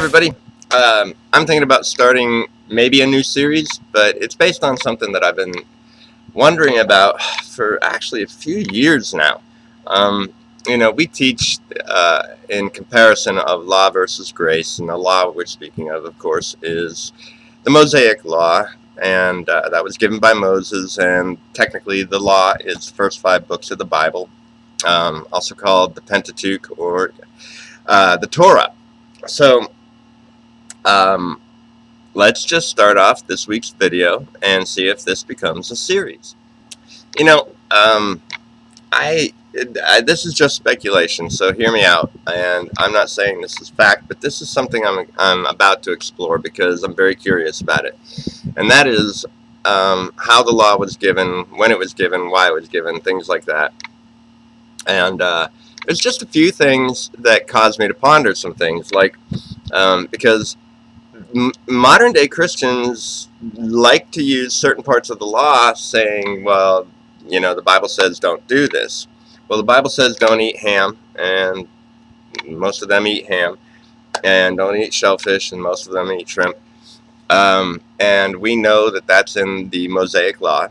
everybody. I'm thinking about starting maybe a new series, but it's based on something that I've been wondering about for actually a few years now. We teach in comparison of law versus grace, and the law we're speaking of course, is the Mosaic Law, and that was given by Moses, and technically the law is the first 5 books of the Bible, also called the Pentateuch or the Torah. So let's just start off this week's video and see if this becomes a series. This is just speculation, so hear me out. And I'm not saying this is fact, but this is something I'm about to explore because I'm very curious about it. And that is how the law was given, when it was given, why it was given, things like that. And there's just a few things that caused me to ponder some things, like because modern day Christians like to use certain parts of the law saying, well, the Bible says don't do this. Well, the Bible says don't eat ham, and most of them eat ham, and don't eat shellfish, and most of them eat shrimp. And we know that that's in the Mosaic Law,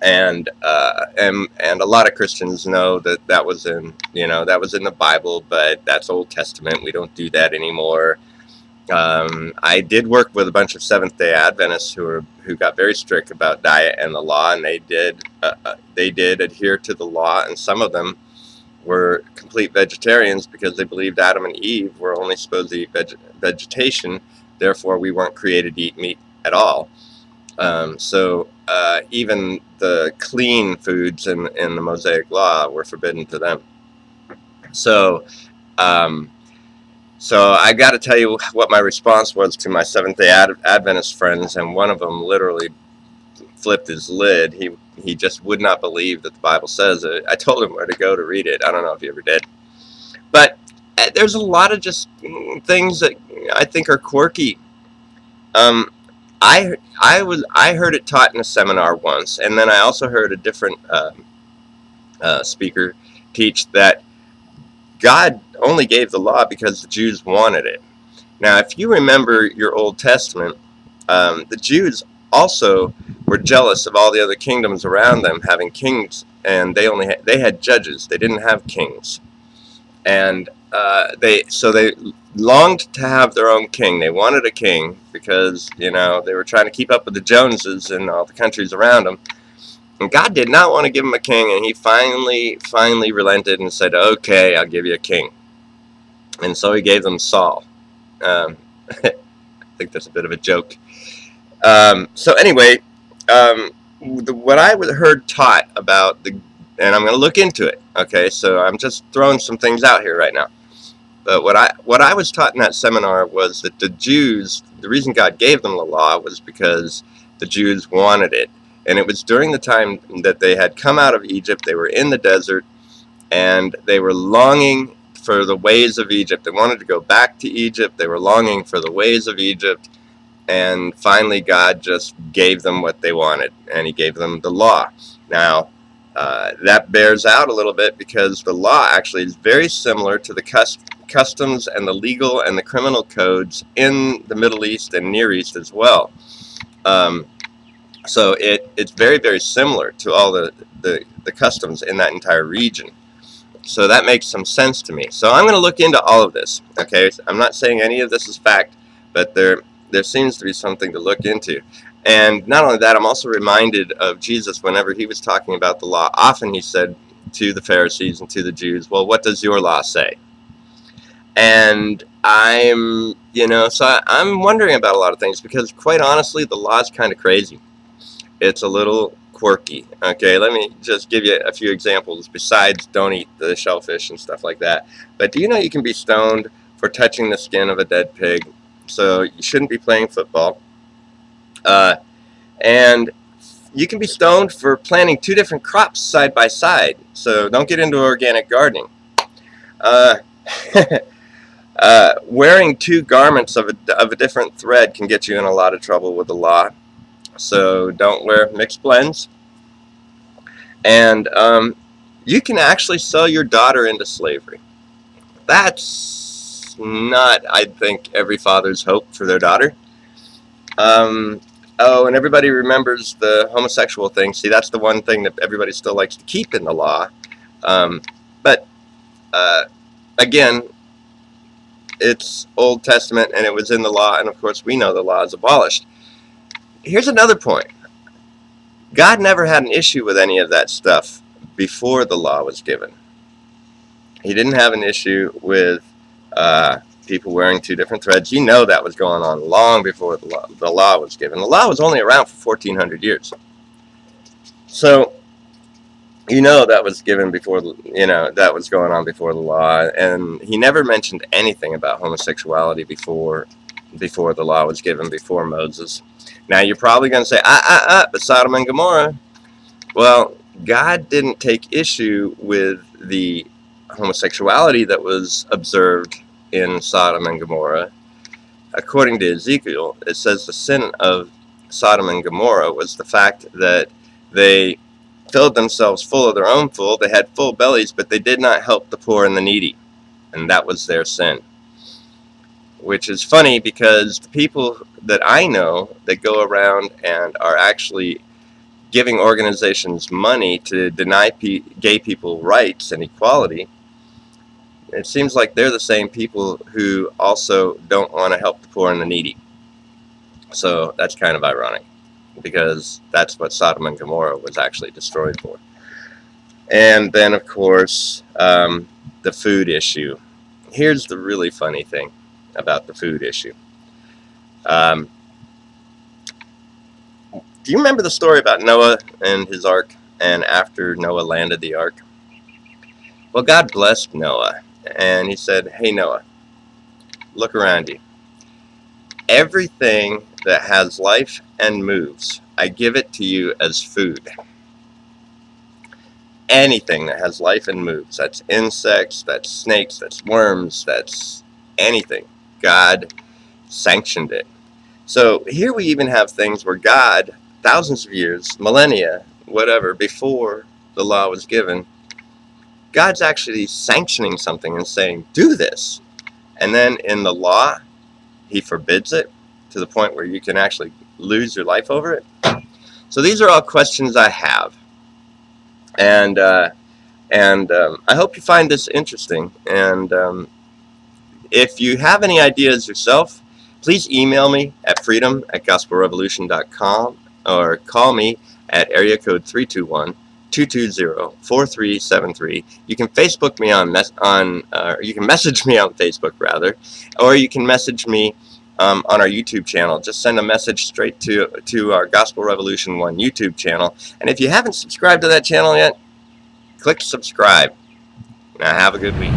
and a lot of Christians know that that was in the Bible, but that's Old Testament. We don't do that anymore. I did work with a bunch of Seventh-day Adventists who got very strict about diet and the law, and they did adhere to the law, and some of them were complete vegetarians because they believed Adam and Eve were only supposed to eat vegetation, therefore we weren't created to eat meat at all. So even the clean foods in the Mosaic Law were forbidden to them. So I got to tell you what my response was to my Seventh-day Adventist friends, and one of them literally flipped his lid. He just would not believe that the Bible says it. I told him where to go to read it. I don't know if he ever did. But there's a lot of just things that I think are quirky. I heard it taught in a seminar once, and then I also heard a different speaker teach that God only gave the law because the Jews wanted it. Now, if you remember your Old Testament, the Jews also were jealous of all the other kingdoms around them having kings, and they had judges. They didn't have kings, and they longed to have their own king. They wanted a king because they were trying to keep up with the Joneses and all the countries around them. And God did not want to give him a king, and he finally relented and said, okay, I'll give you a king. And so he gave them Saul. I think that's a bit of a joke. So anyway, what I heard taught about and I'm going to look into it, okay, so I'm just throwing some things out here right now. But what I was taught in that seminar was that the Jews, the reason God gave them the law was because the Jews wanted it. And it was during the time that they had come out of Egypt. They were in the desert, and they were longing for the ways of Egypt. They wanted to go back to Egypt. They were longing for the ways of Egypt. And finally, God just gave them what they wanted, and he gave them the law. Now, that bears out a little bit because the law actually is very similar to the customs and the legal and the criminal codes in the Middle East and Near East as well. So it's very, very similar to all the customs in that entire region. So that makes some sense to me. So I'm going to look into all of this. Okay, I'm not saying any of this is fact, but there seems to be something to look into. And not only that, I'm also reminded of Jesus whenever he was talking about the law. Often he said to the Pharisees and to the Jews, well, what does your law say? And I'm wondering about a lot of things because, quite honestly, the law is kind of crazy. It's a little quirky. Okay, let me just give you a few examples besides don't eat the shellfish and stuff like that. But do you know you can be stoned for touching the skin of a dead pig? So you shouldn't be playing football. And you can be stoned for planting 2 different crops side by side. So don't get into organic gardening. Wearing 2 garments of a different thread can get you in a lot of trouble with the law. So don't wear mixed blends. And you can actually sell your daughter into slavery. That's not, I think, every father's hope for their daughter. Oh, and everybody remembers the homosexual thing. See, that's the one thing that everybody still likes to keep in the law. But again, it's Old Testament, and it was in the law, and of course we know the law is abolished. Here's another point. God never had an issue with any of that stuff before the law was given. He didn't have an issue with people wearing two different threads. You know that was going on long before the law was given. The law was only around for 1,400 years. So, you know that was given before, that was going on before the law. And he never mentioned anything about homosexuality before the law was given, before Moses. Now, you're probably going to say, but Sodom and Gomorrah. Well, God didn't take issue with the homosexuality that was observed in Sodom and Gomorrah. According to Ezekiel, it says the sin of Sodom and Gomorrah was the fact that they filled themselves full of their own food. They had full bellies, but they did not help the poor and the needy. And that was their sin. Which is funny, because the people that I know that go around and are actually giving organizations money to deny gay people rights and equality, it seems like they're the same people who also don't want to help the poor and the needy. So that's kind of ironic, because that's what Sodom and Gomorrah was actually destroyed for. And then, of course, the food issue. Here's the really funny thing about the food issue. Do you remember the story about Noah and his ark, and after Noah landed the ark? Well, God blessed Noah, and he said, hey, Noah, look around you. Everything that has life and moves, I give it to you as food. Anything that has life and moves, that's insects, that's snakes, that's worms, that's anything. God sanctioned it. So here we even have things where God, thousands of years, millennia, whatever, before the law was given, God's actually sanctioning something and saying, do this. And then in the law, he forbids it to the point where you can actually lose your life over it. So these are all questions I have. And I hope you find this interesting. And if you have any ideas yourself, please email me at freedom@gospelrevolution.com or call me at area code 321-220-4373. You can Facebook me you can message me on Facebook rather, or you can message me on our YouTube channel. Just send a message straight to our Gospel Revolution 1 YouTube channel. And if you haven't subscribed to that channel yet, click subscribe. Now have a good week.